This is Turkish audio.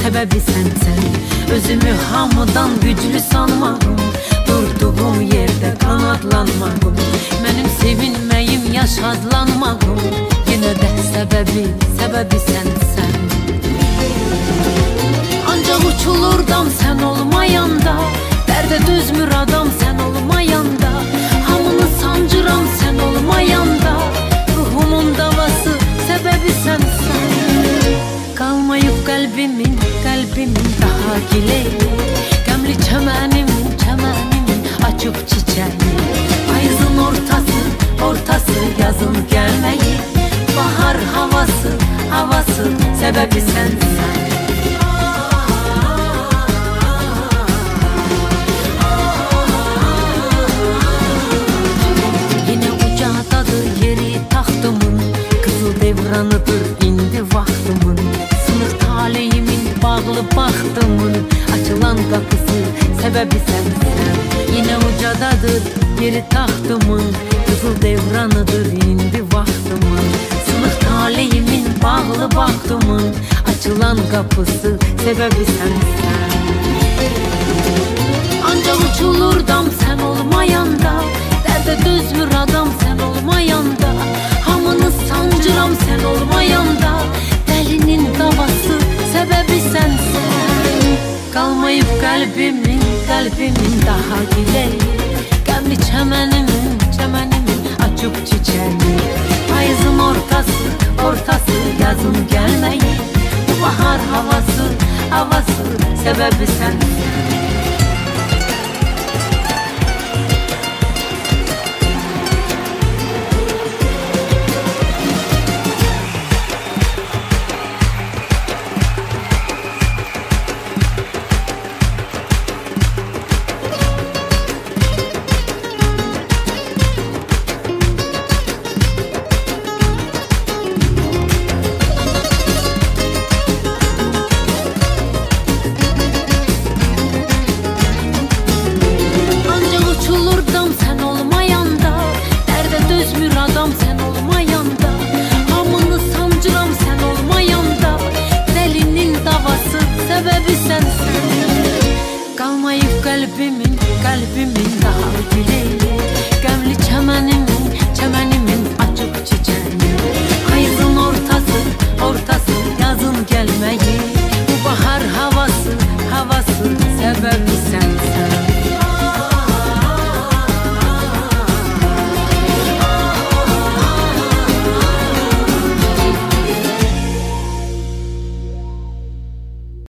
sebebi sensen. Özümü hamıdan güclü sanmağım, durduğum yerde kanatlanmağım. Benim sevinmeyim, yaşadlanmağım, yine de sebebi sensen. Ancak uçulurdam sen olmayanda, derde düzmür adam sen olmayanda. Hamını sancıram sen olmayanda, ruhumun davası sebebi sensen. Kalmayıp kalbimin daha gileği, gemli çemenimin açıp çiçeği. Ayızın ortası yazın gelmeyi, bahar havası sebebi sensen. Yine ucadadır yeri taxtımın, kızıl devranıdır indi vaxtımın. Sınık taleyimin bağlı baxtımın, açılan kapısı sebebi sensen. Yine ucadadır yeri taxtımın, kızıl devranıdır indi vaxtımın. Sınık taleyimin bağlı baxtımın, açılan kapısı sebebi sensen. Ancak uçulurdam sen olmayanda, derde düzmür adam sen olmayanda. Hamını sancıram sen olmayanda, delinin davası sebebi sensen. Kalmayıp kalbimin daha gileği, gemli çemenimin açıp çiçeği. Ayızın ortası yazın gelmeyi, bahar havası sebebi sensin.